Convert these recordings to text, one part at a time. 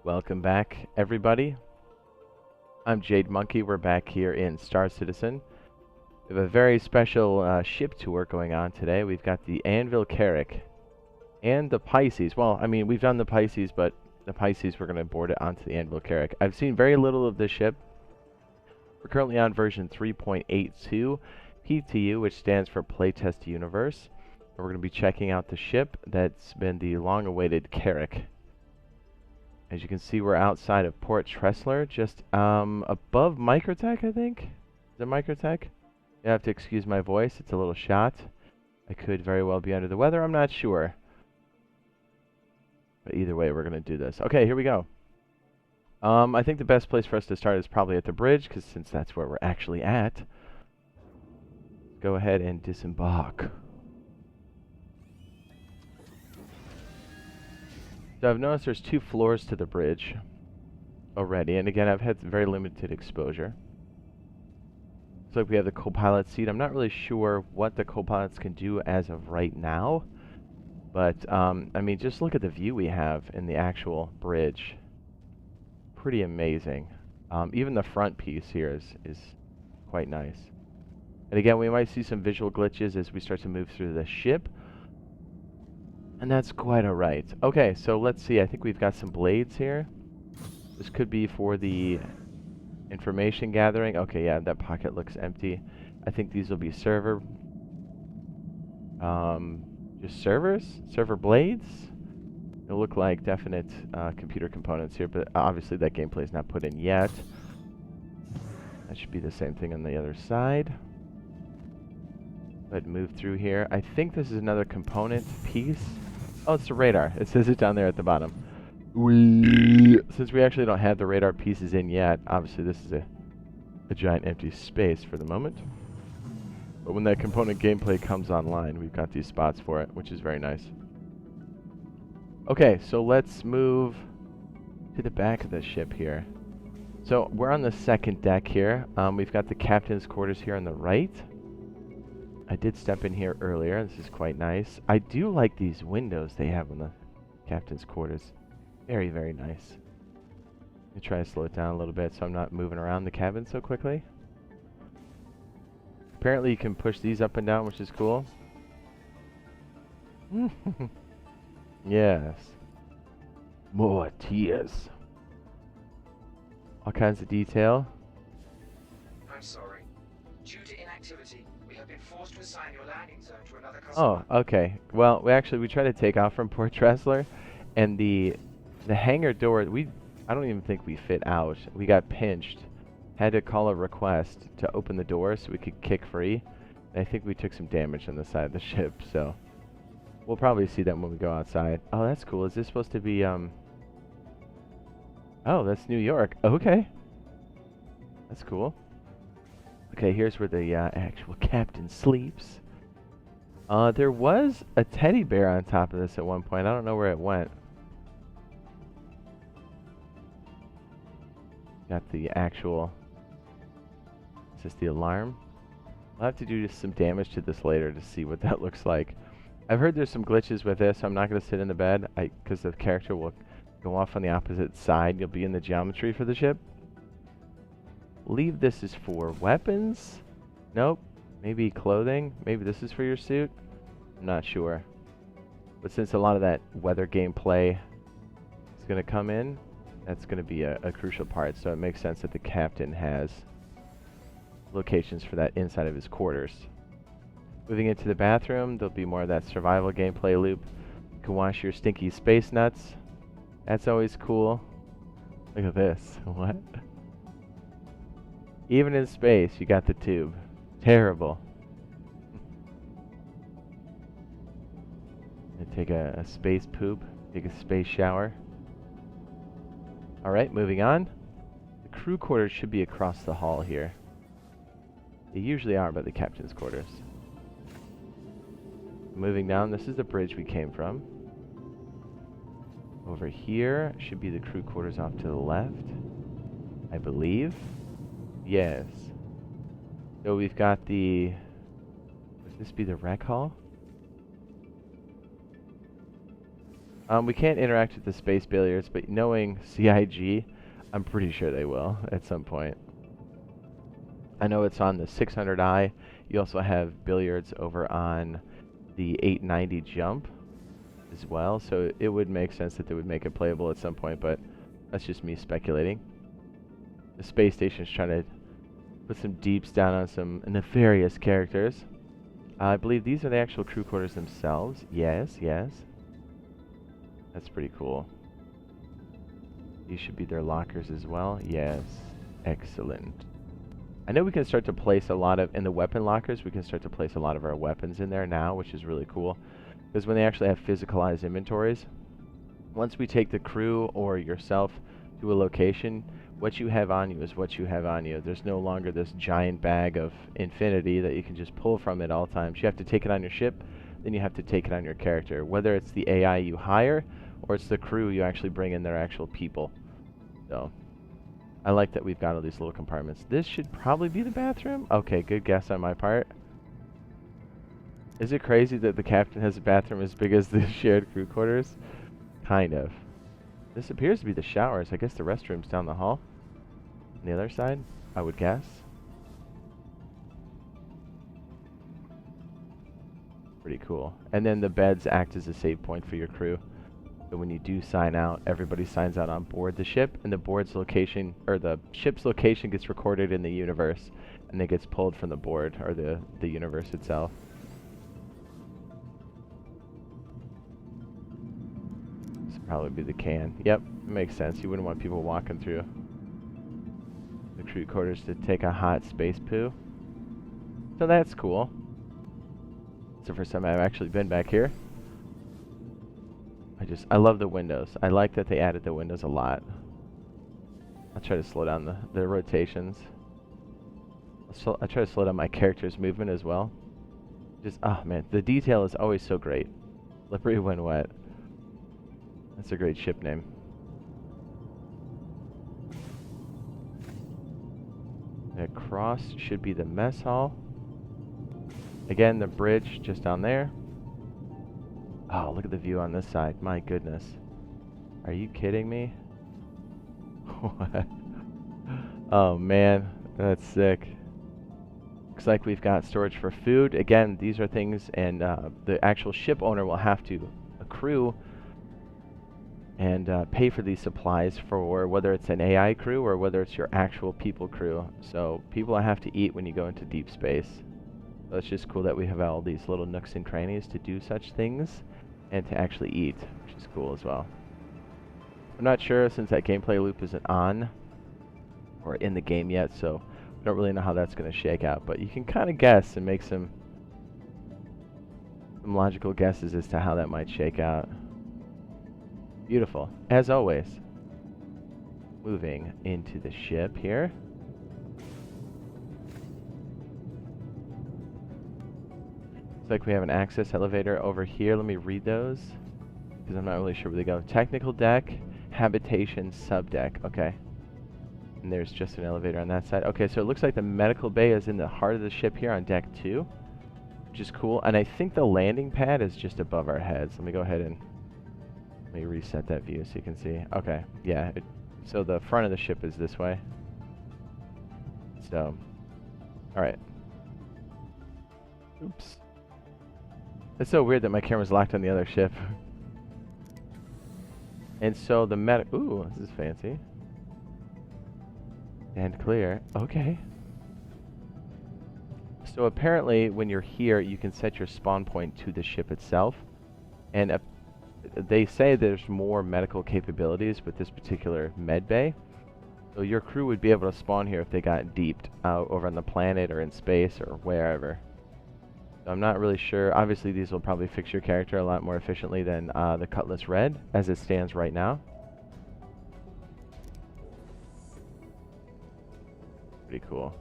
Welcome back, everybody. I'm Jade Monkey. We're back here in Star Citizen. We have a very special ship tour going on today. We've got the Anvil Carrack and the Pisces. Well, I mean, we've done the Pisces, but the Pisces, we're going to board it onto the Anvil Carrack. I've seen very little of this ship. We're currently on version 3.82 PTU, which stands for Playtest Universe. And we're going to be checking out the ship that's been the long-awaited Carrack. As you can see, we're outside of Port Tressler, just above Microtech, I think. Is it Microtech? You have to excuse my voice. It's a little shot. I could very well be under the weather. I'm not sure. But either way, we're going to do this. Okay, here we go. I think the best place for us to start is probably at the bridge, because since that's where we're actually at. Go ahead and disembark. So I've noticed there's 2 floors to the bridge already, and again, I've had very limited exposure. Looks like we have the co-pilot seat. I'm not really sure what the co-pilots can do as of right now, but I mean, just look at the view we have in the actual bridge. Pretty amazing. Even the front piece here is quite nice. And again, we might see some visual glitches as we start to move through the ship. And that's quite alright. Okay, so let's see. I think we've got some blades here. This could be for the information gathering. Okay, yeah, that pocket looks empty. I think these will be server. Just servers? Server blades? It'll look like definite computer components here, but obviously that gameplay is not put in yet. That should be the same thing on the other side. Go ahead and move through here. I think this is another component piece. Oh, it's the radar. It says it down there at the bottom. Since we actually don't have the radar pieces in yet, obviously this is a giant empty space for the moment. But when that component gameplay comes online, we've got these spots for it, which is very nice. Okay, so let's move to the back of the ship here. So we're on the second deck here. We've got the captain's quarters here on the right. I did step in here earlier. This is quite nice. I do like these windows they have on the captain's quarters. Very, very nice. Let me try to slow it down a little bit so I'm not moving around the cabin so quickly. Apparently you can push these up and down, which is cool. Yes. More tears. All kinds of detail. I'm sorry. Due to inactivity, we have been forced to assign your landing zone to another customer. Oh, okay. Well, we tried to take off from Port Tressler, and the hangar door, I don't even think we fit out. We got pinched. Had to call a request to open the door so we could kick free. And I think we took some damage on the side of the ship, so we'll probably see that when we go outside. Oh, that's cool. Is this supposed to be, Oh, that's New York. Okay. That's cool. Okay, here's where the actual captain sleeps. There was a teddy bear on top of this at one point. I don't know where it went. Got the actual... Is this the alarm? I'll have to do just some damage to this later to see what that looks like. I've heard there's some glitches with this. I'm not going to sit in the bed because the character will go off on the opposite side. You'll be in the geometry for the ship. Believe this is for weapons. Nope. Maybe clothing. Maybe this is for your suit. I'm not sure. But since a lot of that weather gameplay is going to come in, that's going to be a crucial part. So it makes sense that the captain has locations for that inside of his quarters. Moving into the bathroom, there'll be more of that survival gameplay loop. You can wash your stinky space nuts. That's always cool. Look at this. What? Even in space, you got the tube. Terrible. Take a space poop. Take a space shower. Alright, moving on. The crew quarters should be across the hall here. They usually are by the captain's quarters. Moving down, this is the bridge we came from. Over here should be the crew quarters off to the left, I believe. Yes. So we've got the... Would this be the rec hall? We can't interact with the space billiards, but knowing CIG, I'm pretty sure they will at some point. I know it's on the 600i. You also have billiards over on the 890 jump as well, so it would make sense that they would make it playable at some point, but that's just me speculating. The space station's trying to put some deeps down on some nefarious characters. I believe these are the actual crew quarters themselves. Yes, yes. That's pretty cool. These should be their lockers as well. Yes. Excellent. I know we can start to place a lot of, in the weapon lockers, we can start to place a lot of our weapons in there now, which is really cool. Because when they actually have physicalized inventories, once we take the crew or yourself to a location, what you have on you is what you have on you. There's no longer this giant bag of infinity that you can just pull from at all times. You have to take it on your ship, then you have to take it on your character. Whether it's the AI you hire, or it's the crew you actually bring in, their actual people. So, I like that we've got all these little compartments. This should probably be the bathroom. Okay, good guess on my part. Is it crazy that the captain has a bathroom as big as the shared crew quarters? Kind of. This appears to be the showers. I guess the restroom's down the hall. On the other side, I would guess. Pretty cool. And then the beds act as a save point for your crew. So when you do sign out, everybody signs out on board the ship, and the board's location, or the ship's location, gets recorded in the universe, and it gets pulled from the board, or the universe itself. This would probably be the can. Yep, it makes sense. You wouldn't want people walking through the crew quarters to take a hot space poo. So that's cool. It's the first time I've actually been back here. I love the windows. I like that they added the windows a lot. I'll try to slow down the rotations. I'll try to slow down my character's movement as well. Just, oh man, the detail is always so great. Slippery when wet. That's a great ship name. Across should be the mess hall. Again, the bridge just down there. Oh, look at the view on this side. My goodness. Are you kidding me? What? Oh man, that's sick. Looks like we've got storage for food. Again, these are things, and the actual ship owner will have to accrue and pay for these supplies for whether it's an AI crew or whether it's your actual people crew. So people have to eat when you go into deep space. So it's just cool that we have all these little nooks and crannies to do such things and to actually eat, which is cool as well. I'm not sure, since that gameplay loop isn't on or in the game yet, so I don't really know how that's going to shake out, but you can kind of guess and make some logical guesses as to how that might shake out. Beautiful, as always. Moving into the ship here. Looks like we have an access elevator over here. Let me read those, because I'm not really sure where they go. Technical deck, habitation, subdeck. Okay. And there's just an elevator on that side. Okay, so it looks like the medical bay is in the heart of the ship here on deck 2, which is cool. And I think the landing pad is just above our heads. Let me go ahead and let me reset that view so you can see. Okay, yeah. So the front of the ship is this way. So, all right. Oops. It's so weird that my camera's locked on the other ship. And so the ooh, this is fancy. And clear. Okay. So apparently when you're here, you can set your spawn point to the ship itself. And they say there's more medical capabilities with this particular med bay. So your crew would be able to spawn here if they got deeped out over on the planet or in space or wherever. I'm not really sure. Obviously, these will probably fix your character a lot more efficiently than the Cutlass Red, as it stands right now. Pretty cool.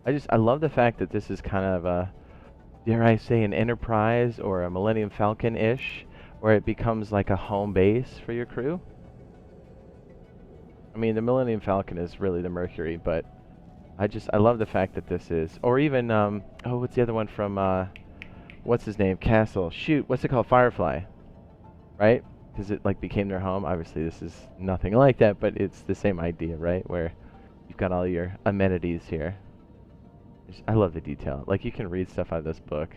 I love the fact that this is kind of a, dare I say, an Enterprise or a Millennium Falcon-ish, where it becomes like a home base for your crew. I mean, the Millennium Falcon is really the Mercury, but I love the fact that this is, or even, oh, what's the other one from what's his name? Castle. Shoot, what's it called? Firefly. Right? Because it like became their home. Obviously, this is nothing like that, but it's the same idea, right? Where you've got all your amenities here. I love the detail. Like, you can read stuff out of this book.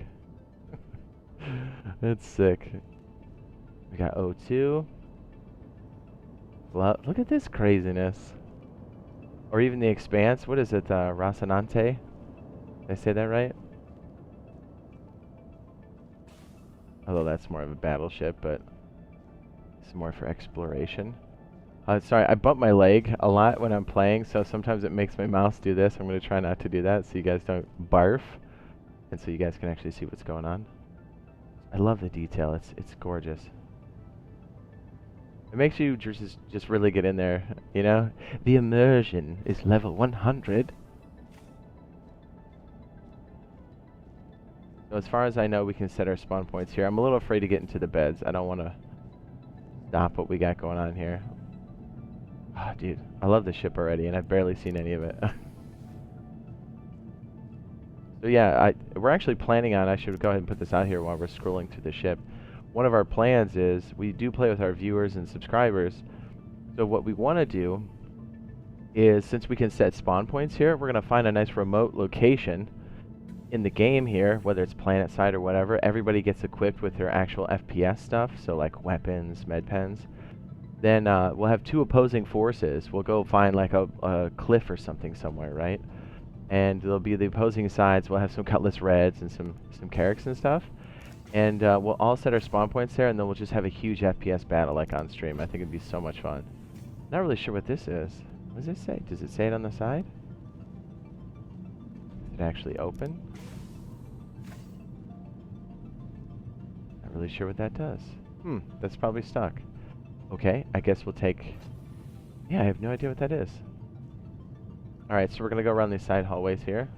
It's sick. We got O2. Look at this craziness. Or even the Expanse. What is it? Rocinante? Did I say that right? Although that's more of a battleship, but it's more for exploration. Sorry, I bump my leg a lot when I'm playing, so sometimes it makes my mouse do this. I'm going to try not to do that so you guys don't barf, and so you guys can actually see what's going on. I love the detail. It's gorgeous. It makes you just really get in there, you know? The immersion is level 100. So as far as I know, we can set our spawn points here. I'm a little afraid to get into the beds. I don't want to stop what we got going on here. Oh, dude, I love the ship already, and I've barely seen any of it. So yeah, we're actually planning on, I should go ahead and put this out here while we're scrolling through the ship. One of our plans is, we do play with our viewers and subscribers, so what we want to do is, since we can set spawn points here, we're going to find a nice remote location in the game here, whether it's planet side or whatever. Everybody gets equipped with their actual FPS stuff, so like weapons, med pens. Then we'll have two opposing forces. We'll go find like a cliff or something somewhere, right? And there'll be the opposing sides. We'll have some Cutlass Reds and some Carracks and stuff. And we'll all set our spawn points there, and then we'll just have a huge FPS battle like on stream. I think it'd be so much fun. Not really sure what this is. What does it say? Does it say it on the side? Is it actually open? Not really sure what that does. That's probably stuck. Okay, I guess we'll take... Yeah, I have no idea what that is. Alright, so we're going to go around these side hallways here.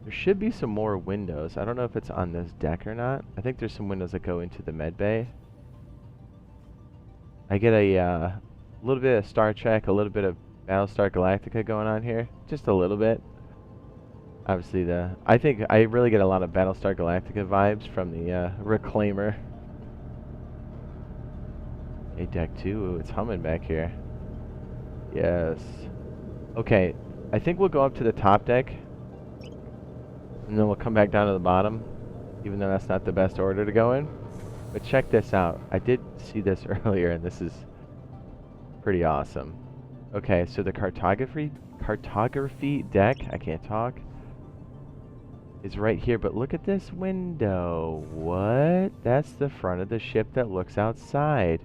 There should be some more windows. I don't know if it's on this deck or not. I think there's some windows that go into the med bay. I get a little bit of Star Trek, a little bit of Battlestar Galactica going on here. Just a little bit. Obviously, I think I really get a lot of Battlestar Galactica vibes from the Reclaimer. Hey, deck 2. Ooh, it's humming back here. Yes. Okay, I think we'll go up to the top deck, and then we'll come back down to the bottom, even though that's not the best order to go in. But check this out. I did see this earlier, and this is pretty awesome. Okay, so the cartography deck, I can't talk, is right here, but look at this window. What? That's the front of the ship that looks outside.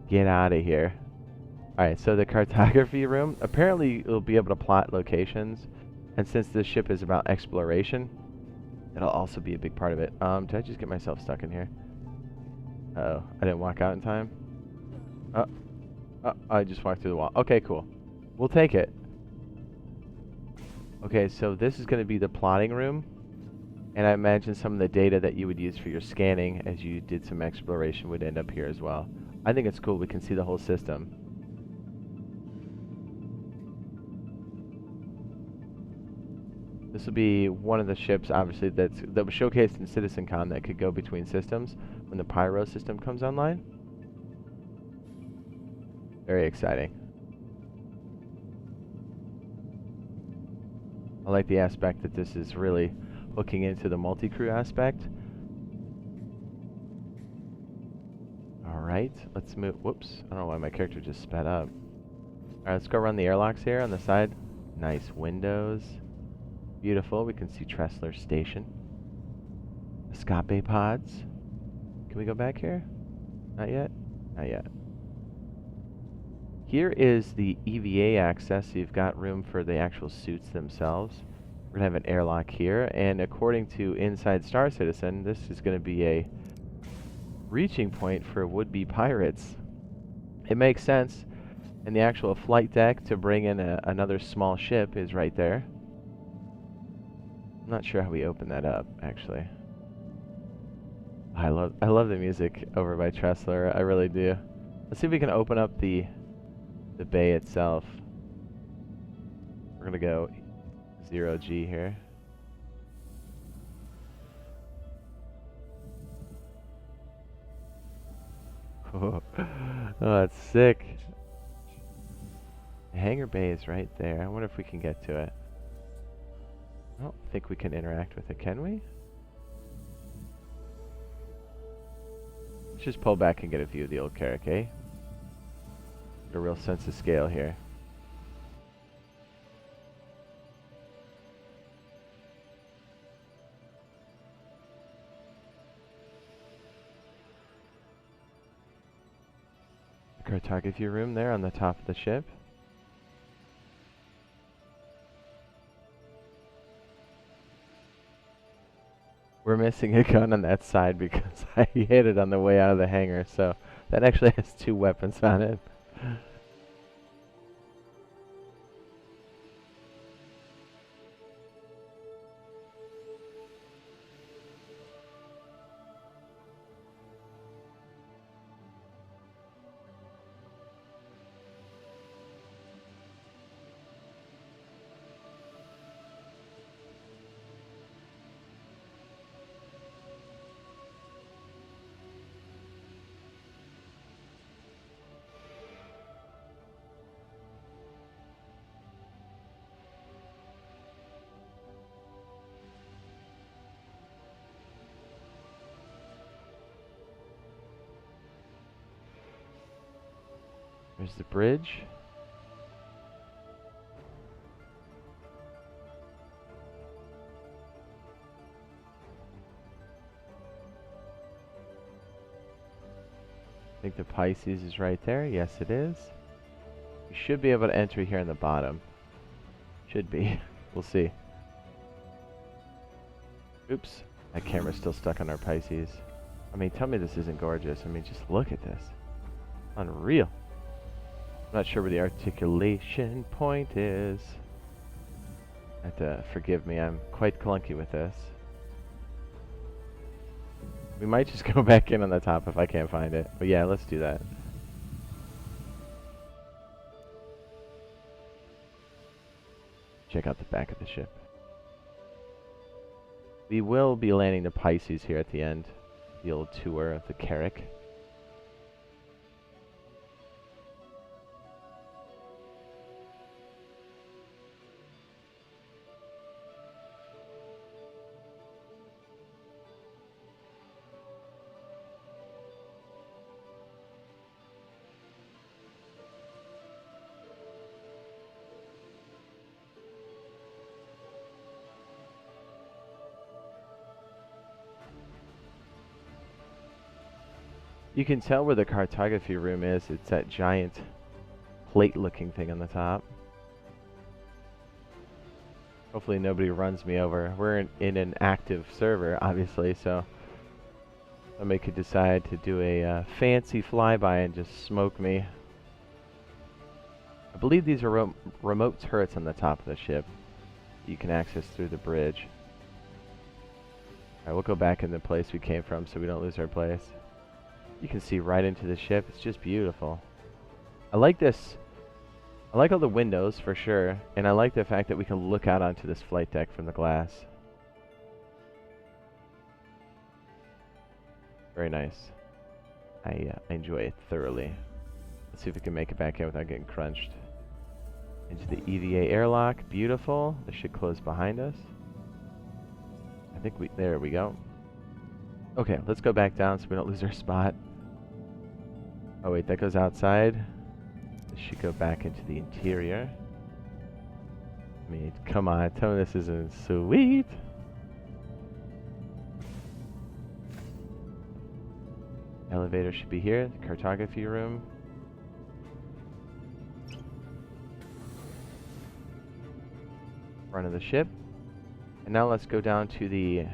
Get out of here. Alright, so the cartography room, apparently it'll be able to plot locations, and since this ship is about exploration, it'll also be a big part of it. Did I just get myself stuck in here? Uh-oh, I didn't walk out in time. I just walked through the wall. Okay, cool. We'll take it. Okay, so this is going to be the plotting room, and I imagine some of the data that you would use for your scanning as you did some exploration would end up here as well. I think it's cool. We can see the whole system. This will be one of the ships, obviously, that was showcased in CitizenCon that could go between systems when the Pyro system comes online. Very exciting. I like the aspect that this is really hooking into the multi-crew aspect. Alright, let's move. Whoops, I don't know why my character just sped up. Alright, let's go around the airlocks here on the side. Nice windows. Beautiful. We can see Tressler Station. Escape pods. Can we go back here? Not yet? Not yet. Here is the EVA access, so you've got room for the actual suits themselves. We're going to have an airlock here, and according to Inside Star Citizen, this is going to be a reaching point for would-be pirates. It makes sense, and the actual flight deck to bring in another small ship is right there. I'm not sure how we open that up, actually. I love the music over by Tressler. I really do. Let's see if we can open up the bay itself. We're gonna go 0G here. Oh, that's sick. The hangar bay is right there. I wonder if we can get to it. I don't think we can interact with it, can we? Let's just pull back and get a view of the old Carrack, eh? Get a real sense of scale here. Cartography room there on the top of the ship. We're missing a gun on that side because I hit it on the way out of the hangar, so that actually has 2 weapons on it. There's the bridge. I think the Pisces is right there. Yes, it is. You should be able to enter here in the bottom. Should be. We'll see. Oops. That camera's still stuck on our Pisces. I mean, tell me this isn't gorgeous. I mean, just look at this. Unreal. I'm not sure where the articulation point is. You have to forgive me. I'm quite clunky with this. We might just go back in on the top if I can't find it. But yeah, let's do that. Check out the back of the ship. We will be landing the Pisces here at the end. The old tour of the Carrack. You can tell where the cartography room is. It's that giant plate-looking thing on the top. Hopefully nobody runs me over. We're in an active server, obviously, so somebody could decide to do a fancy flyby and just smoke me. I believe these are remote turrets on the top of the ship you can access through the bridge. Alright, we'll go back in the place we came from so we don't lose our place. You can see right into the ship. It's just beautiful. I like this. I like all the windows for sure, and I like the fact that we can look out onto this flight deck from the glass. Very nice. I enjoy it thoroughly. Let's see if we can make it back in without getting crunched. Into the EVA airlock. Beautiful. This should close behind us. I think there we go. Okay, let's go back down so we don't lose our spot. Oh wait, that goes outside. This should go back into the interior. I mean, come on, tell me this isn't sweet. Elevator should be here, the cartography room. Front of the ship. And now let's go down to the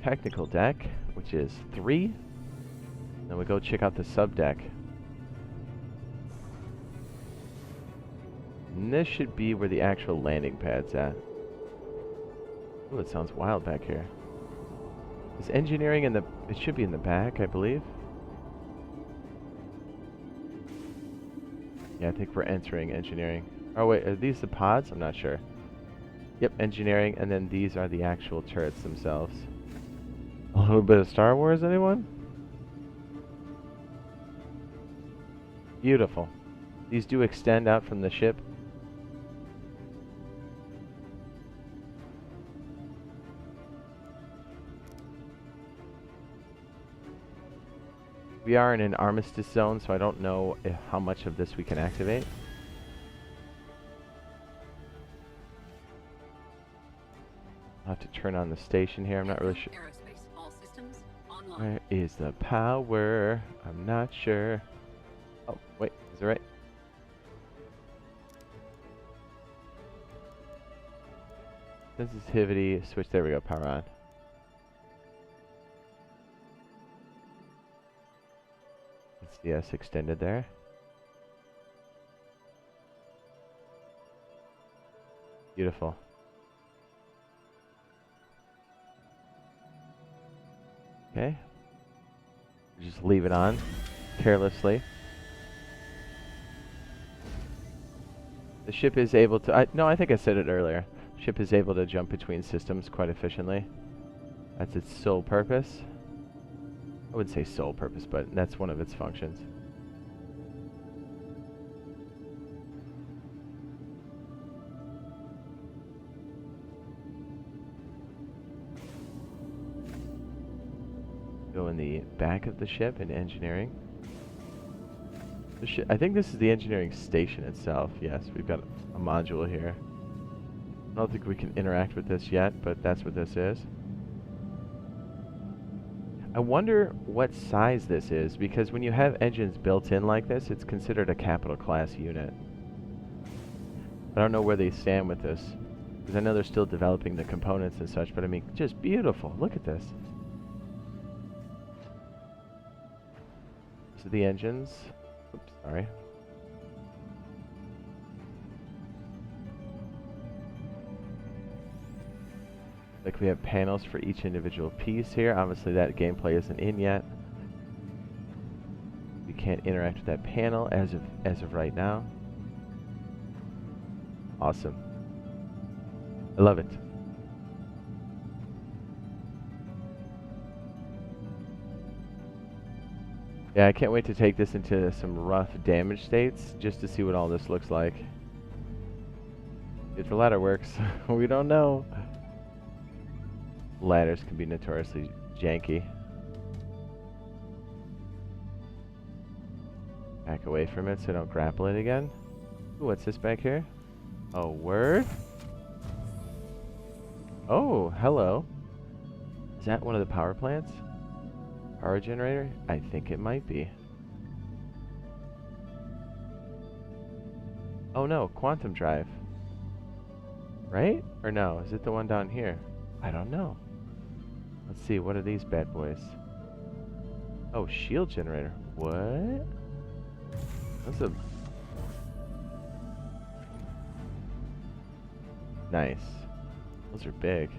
technical deck, which is 3. Then we go check out the sub deck. And this should be where the actual landing pad's at. Oh, it sounds wild back here. Is engineering in the... It should be in the back, I believe. Yeah, I think we're entering engineering. Oh wait, are these the pods? I'm not sure. Yep, engineering, and then these are the actual turrets themselves. A little bit of Star Wars, anyone? Beautiful. These do extend out from the ship. We are in an armistice zone, so I don't know how much of this we can activate. I'll have to turn on the station here. I'm not really sure. Where is the power? I'm not sure. Oh, wait. Is it right? Sensitivity. Switch. There we go. Power on. Yes, extended there. Beautiful. Okay. Just leave it on carelessly. The ship is able to... no, I think I said it earlier. Ship is able to jump between systems quite efficiently. That's its sole purpose. I wouldn't say sole purpose, but that's one of its functions. Go in the back of the ship in engineering. I think this is the engineering station itself. Yes, we've got a module here. I don't think we can interact with this yet, but that's what this is. I wonder what size this is, because when you have engines built in like this, it's considered a capital class unit. I don't know where they stand with this, because I know they're still developing the components and such, but I mean, just beautiful. Look at this. These are the engines. Oops, sorry. Like we have panels for each individual piece here. Obviously that gameplay isn't in yet. We can't interact with that panel as of right now. Awesome. I love it. Yeah, I can't wait to take this into some rough damage states just to see what all this looks like. If the ladder works, we don't know. Ladders can be notoriously janky. Back away from it so I don't grapple it again. Ooh, what's this back here? Oh, word? Oh, hello. Is that one of the power plants? Power generator? I think it might be. Oh no, quantum drive. Right? Or no, is it the one down here? I don't know. Let's see, what are these bad boys? Oh, shield generator. What? That's a... Nice. Those are big.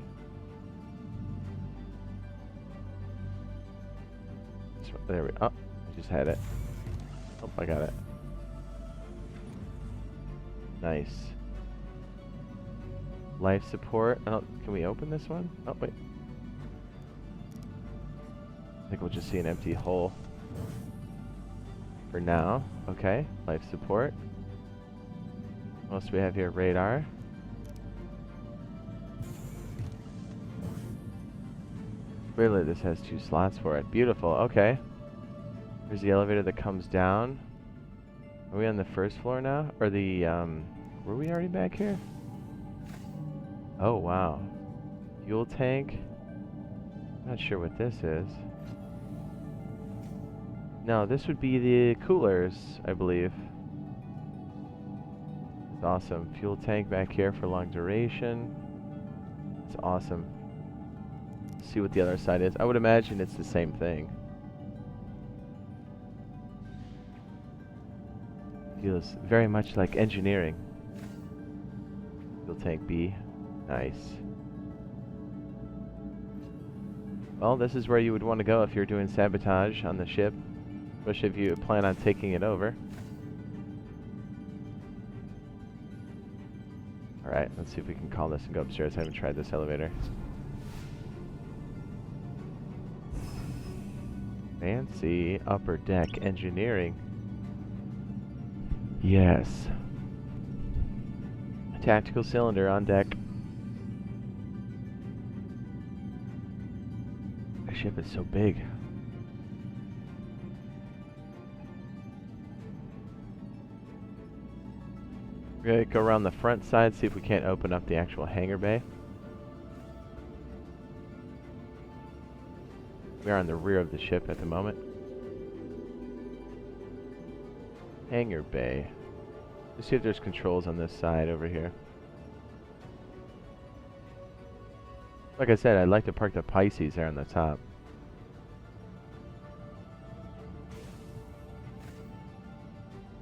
There we... Oh, I just had it. Oh, I got it. Nice. Life support. Oh, can we open this one? Oh, wait. I think we'll just see an empty hole for now. Okay, life support. What else do we have here? Radar. Clearly this has 2 slots for it. Beautiful, okay. Here's the elevator that comes down. Are we on the first floor now? Or the, were we already back here? Oh, wow. Fuel tank. Not sure what this is. No, this would be the coolers, I believe. It's awesome. Fuel tank back here for long duration. It's awesome. Let's see what the other side is. I would imagine it's the same thing. Feels very much like engineering. Fuel tank B. Nice. Well, this is where you would want to go if you're doing sabotage on the ship. Especially if you plan on taking it over. Alright, let's see if we can call this and go upstairs. I haven't tried this elevator. Fancy upper deck engineering. Yes. Tactical cylinder on deck. The ship is so big. We're gonna go around the front side, see if we can't open up the actual hangar bay. We are on the rear of the ship at the moment. Hangar bay. Let's see if there's controls on this side over here. Like I said, I'd like to park the Pisces there on the top.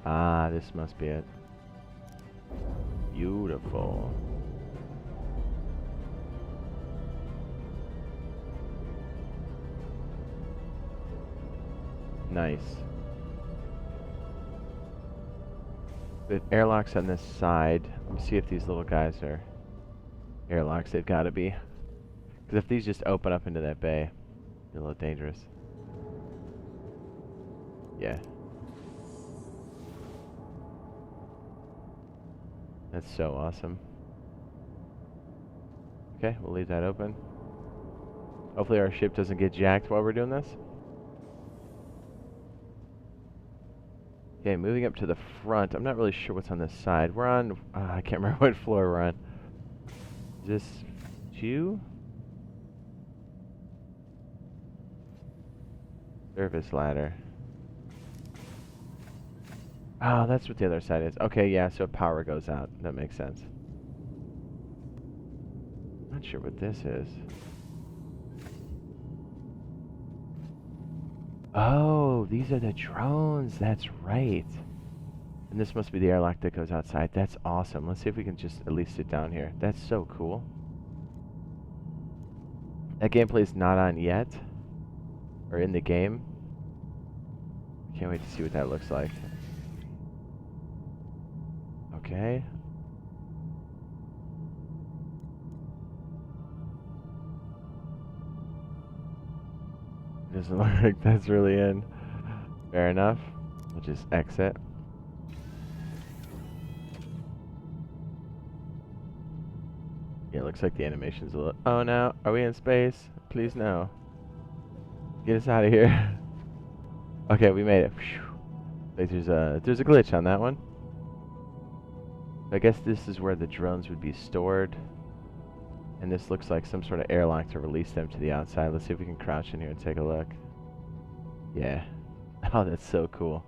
Ah, this must be it. Beautiful. Nice. With airlocks on this side, let me see if these little guys are airlocks. They've got to be. Because if these just open up into that bay, they're a little dangerous. Yeah. That's so awesome. Okay, we'll leave that open. Hopefully our ship doesn't get jacked while we're doing this. Okay, moving up to the front. I'm not really sure what's on this side. We're on... I can't remember what floor we're on. Is this 2? Service ladder. Oh, that's what the other side is. Okay, yeah, so power goes out. That makes sense. Not sure what this is. Oh, these are the drones. That's right. And this must be the airlock that goes outside. That's awesome. Let's see if we can just at least sit down here. That's so cool. That gameplay's not on yet. Or in the game. Can't wait to see what that looks like. Okay. Doesn't look like that's really in. Fair enough. We'll just exit. Yeah, it looks like the animation's a little... Oh no, are we in space? Please no. Get us out of here. Okay, we made it. Like there's a glitch on that one. I guess this is where the drones would be stored. And this looks like some sort of airlock to release them to the outside. Let's see if we can crouch in here and take a look. Yeah. Oh, that's so cool.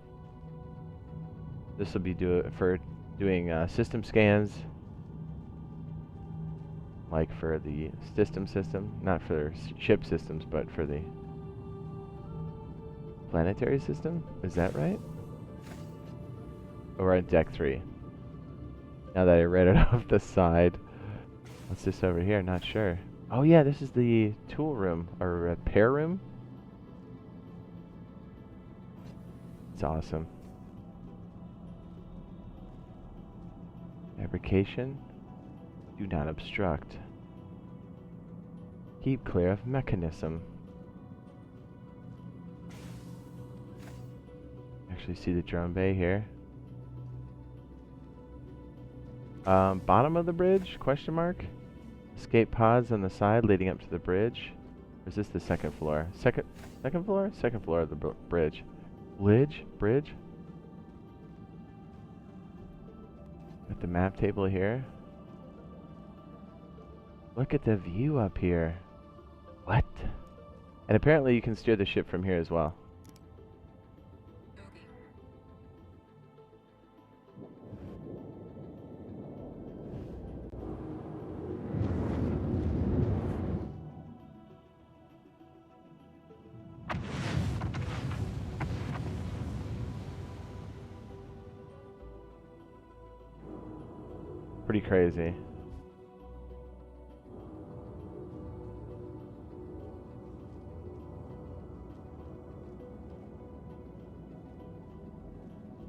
This will be for doing system scans. Like for the system. Not for ship systems, but for the planetary system. Is that right? Oh, we're on deck 3. Now that I read it off the side. What's this over here? Not sure. Oh yeah, this is the tool room, or repair room. It's awesome. Fabrication. Do not obstruct. Keep clear of mechanism. Actually see the drone bay here. Bottom of the bridge? Question mark? Escape pods on the side leading up to the bridge. Or is this the second floor? Second floor? Second floor of the bridge. Bridge? Got the map table here. Look at the view up here. What? And apparently you can steer the ship from here as well. Pretty crazy.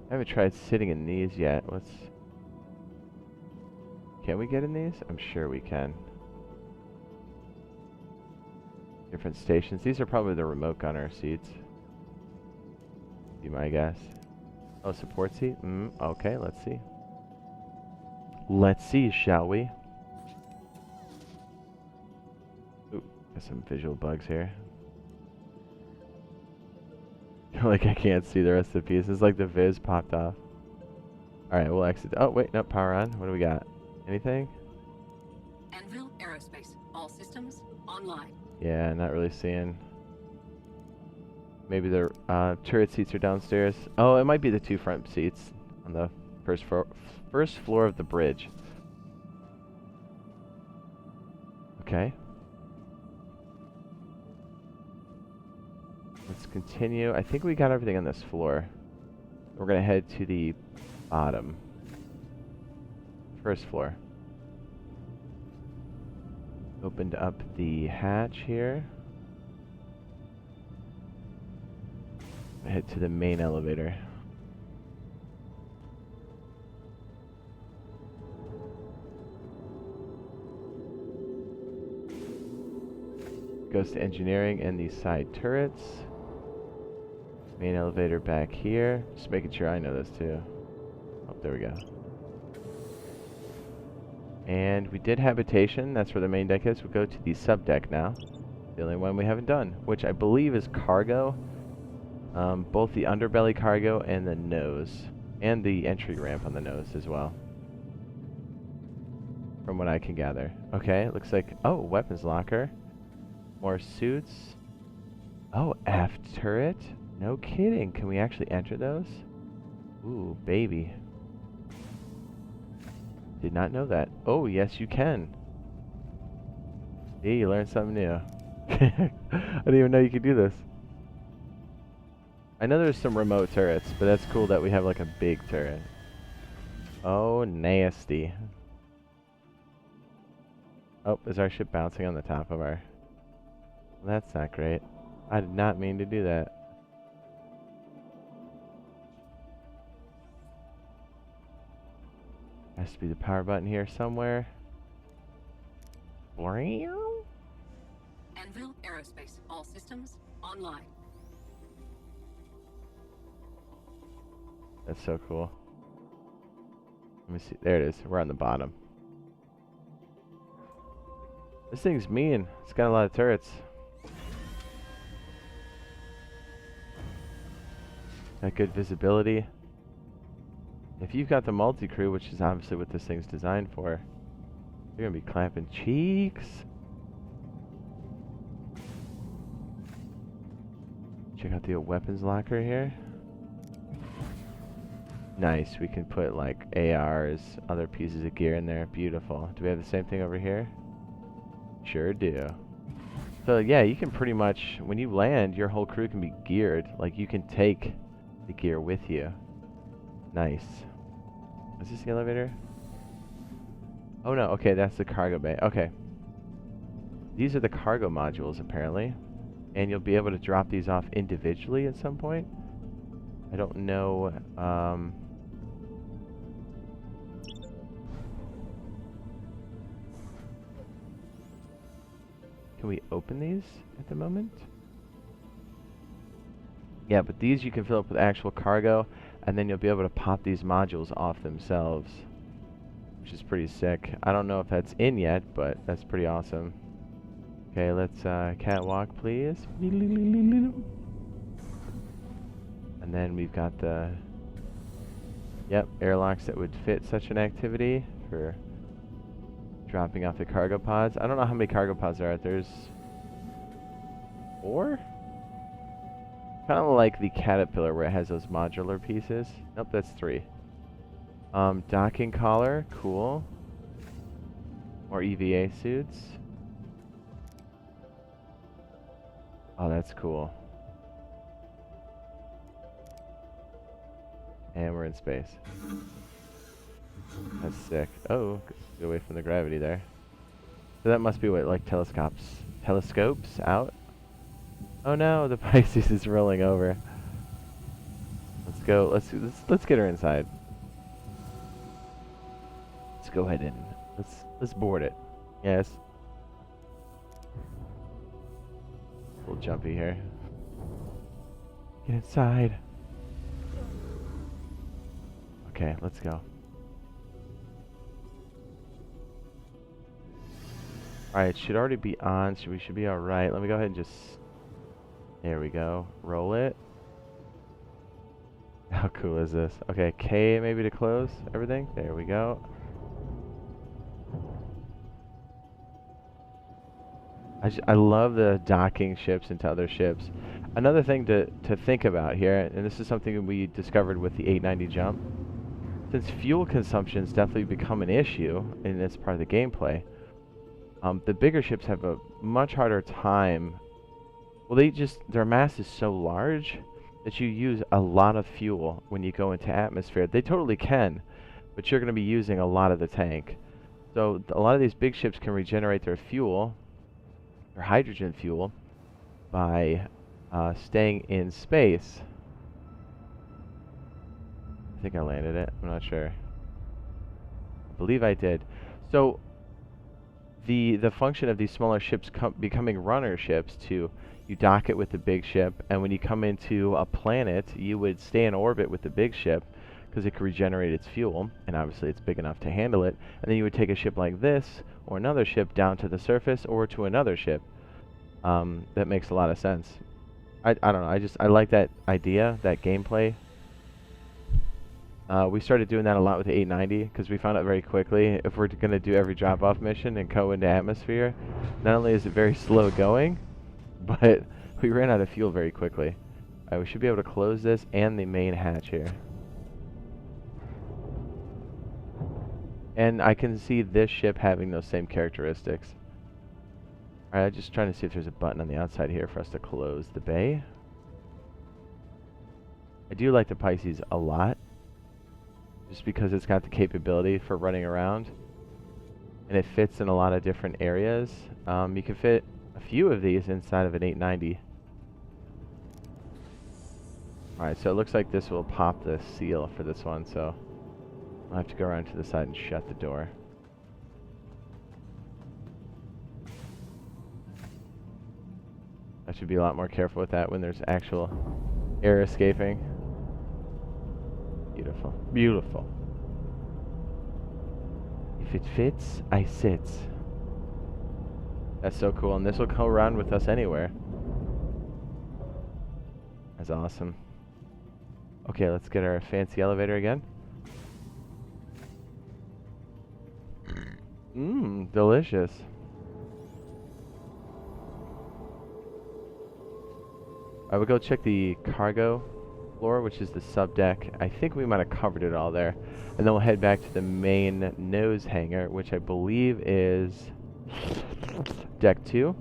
I haven't tried sitting in these yet. Can we get in these? I'm sure we can. Different stations. These are probably the remote gunner seats. Be my guess. Oh, support seat? Okay, let's see. Let's see, shall we? Ooh, got some visual bugs here. Like I can't see the rest of the piece. It's like the viz popped off. Alright, we'll exit. Oh, wait, no, power on. What do we got? Anything? Anvil Aerospace. All systems online. Yeah, not really seeing. Maybe the turret seats are downstairs. Oh, it might be the 2 front seats on the first floor of the bridge. Okay. Let's continue. I think we got everything on this floor. We're going to head to the bottom. First floor. Opened up the hatch here. Head to the main elevator. Goes to engineering and these side turrets. Main elevator back here. Just making sure I know this too. Oh, there we go. And we did habitation. That's where the main deck is. We'll go to the sub deck now. The only one we haven't done, which I believe is cargo. Both the underbelly cargo and the nose. And the entry ramp on the nose as well. From what I can gather. Okay, looks like... Oh, weapons locker. More suits. Oh, aft turret. No kidding. Can we actually enter those? Ooh, baby. Did not know that. Oh, yes, you can. Hey, you learned something new. I didn't even know you could do this. I know there's some remote turrets, but that's cool that we have like a big turret. Oh, nasty. Oh, is our ship bouncing on the top of our... Well, that's not great. I did not mean to do that. Has to be the power button here somewhere. Anvil Aerospace. All systems online. That's so cool. Let me see. There it is. We're on the bottom. This thing's mean. It's got a lot of turrets. Got good visibility. If you've got the multi-crew, which is obviously what this thing's designed for, you're going to be clapping cheeks. Check out the weapons locker here. Nice. We can put like ARs, other pieces of gear in there. Beautiful. Do we have the same thing over here? Sure do. So yeah, you can pretty much, when you land, your whole crew can be geared. Like you can take the gear with you. Nice. Is this the elevator? Oh no, okay, that's the cargo bay. Okay. These are the cargo modules apparently. And you'll be able to drop these off individually at some point. I don't know, can we open these at the moment? Yeah, but these you can fill up with actual cargo, and then you'll be able to pop these modules off themselves, which is pretty sick. I don't know if that's in yet, but that's pretty awesome. Okay, let's catwalk, please. And then we've got the, yep, airlocks that would fit such an activity for dropping off the cargo pods. I don't know how many cargo pods there are. There's 4? Kind of like the Caterpillar where it has those modular pieces. Nope, that's 3. Docking collar, cool. More EVA suits. Oh, that's cool. And we're in space. That's sick. Oh, get away from the gravity there. So that must be what, like telescopes out? Oh no, the Pisces is rolling over. Let's go. Let's get her inside. Let's go ahead and let's board it. Yes. A little jumpy here. Get inside. Okay, let's go. Alright, it should already be on, so we should be alright. Let me go ahead and just... There we go. Roll it. How cool is this? Okay, K maybe to close everything. There we go. I love the docking ships into other ships. Another thing to think about here, and this is something we discovered with the 890 jump, since fuel consumption has definitely become an issue in this part of the gameplay, the bigger ships have a much harder time. Well, their mass is so large that you use a lot of fuel when you go into atmosphere. They totally can, but you're going to be using a lot of the tank. So a lot of these big ships can regenerate their fuel, their hydrogen fuel, by staying in space. I think I landed it. I'm not sure. I believe I did. So the function of these smaller ships becoming runner ships, you dock it with the big ship, and when you come into a planet, you would stay in orbit with the big ship because it could regenerate its fuel, and obviously it's big enough to handle it. And then you would take a ship like this or another ship down to the surface or to another ship. That makes a lot of sense. I don't know. I like that idea, that gameplay. We started doing that a lot with the 890 because we found out very quickly if we're going to do every drop-off mission and go into atmosphere, not only is it very slow going, but we ran out of fuel very quickly. We should be able to close this and the main hatch here. And I can see this ship having those same characteristics. Alright, I'm just trying to see if there's a button on the outside here for us to close the bay. I do like the Pisces a lot, just because it's got the capability for running around, and it fits in a lot of different areas. You can fit a few of these inside of an 890. Alright, so it looks like this will pop the seal for this one, so I'll have to go around to the side and shut the door. I should be a lot more careful with that when there's actual air escaping. Beautiful. Beautiful. If it fits, I sit. That's so cool, and this will go around with us anywhere. That's awesome. Okay, let's get our fancy elevator again. Mmm, delicious. I would go check the cargo floor, which is the sub deck. I think we might have covered it all there. And then we'll head back to the main nose hangar, which I believe is deck 2.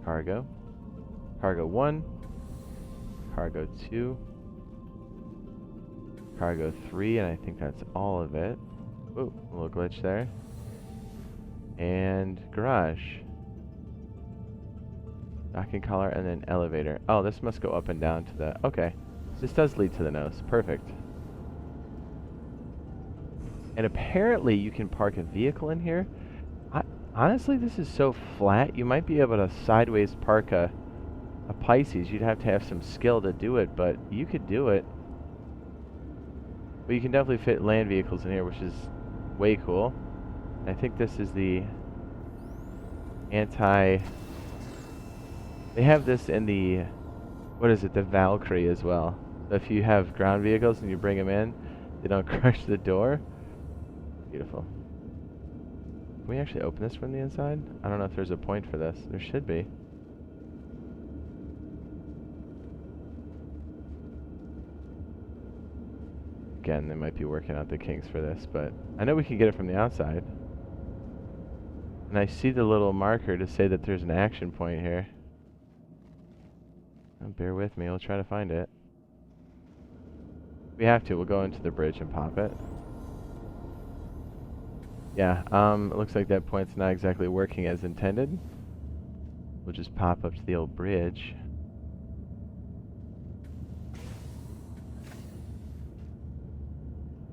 Cargo. Cargo 1. Cargo 2. Cargo 3, and I think that's all of it. Ooh, a little glitch there. And garage. Docking collar and then elevator. Oh, this must go up and down to the... Okay. This does lead to the nose. Perfect. And apparently you can park a vehicle in here. Honestly, this is so flat, you might be able to sideways park a Pisces. You'd have to have some skill to do it, but you could do it. But you can definitely fit land vehicles in here, which is way cool. I think this is the anti... They have this in the... What is it? The Valkyrie as well. So if you have ground vehicles and you bring them in, they don't crush the door. Beautiful. Can we actually open this from the inside? I don't know if there's a point for this. There should be. Again, they might be working out the kinks for this, but I know we can get it from the outside. And I see the little marker to say that there's an action point here. Oh, bear with me, we'll try to find it. We have to, we'll go into the bridge and pop it. Yeah, it looks like that point's not exactly working as intended. We'll just pop up to the old bridge.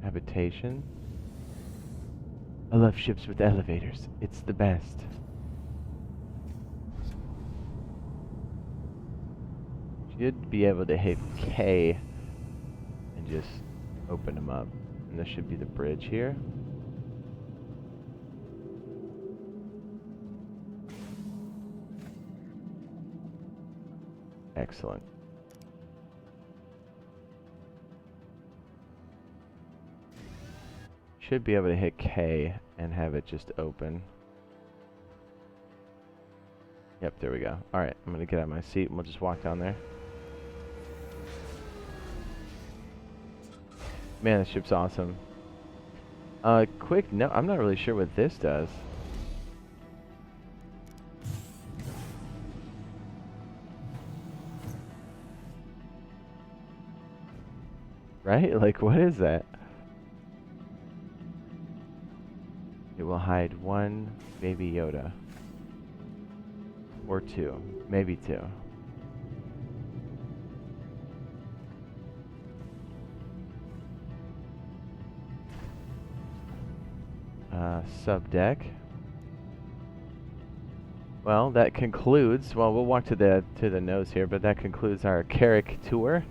Habitation. I love ships with elevators. It's the best. Should be able to hit K and just open them up. And this should be the bridge here. Excellent. Should be able to hit K and have it just open. Yep, there we go. Alright, I'm gonna get out of my seat and we'll just walk down there. Man, this ship's awesome. Quick note, I'm not really sure what this does. Right? Like, what is that? It will hide one baby Yoda. Or two. Maybe two. Subdeck. Well, that concludes. Well, we'll walk to the nose here, but that concludes our Carrack Tour.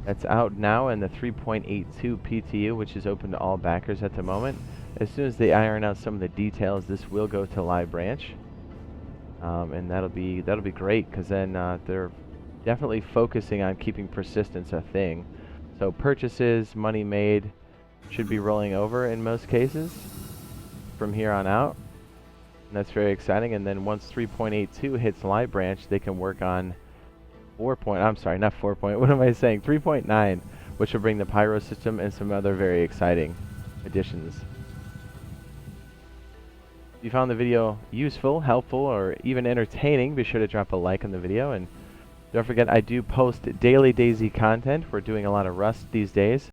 That's out now in the 3.82 PTU, which is open to all backers at the moment. As soon as they iron out some of the details, this will go to live branch, and that'll be great, because then they're definitely focusing on keeping persistence a thing. So purchases, money made, should be rolling over in most cases from here on out, and that's very exciting. And then once 3.82 hits live branch, they can work on 3.9, which will bring the pyro system and some other very exciting additions. If you found the video useful, helpful, or even entertaining, be sure to drop a like on the video, and don't forget I do post daily DayZ content. We're doing a lot of Rust these days,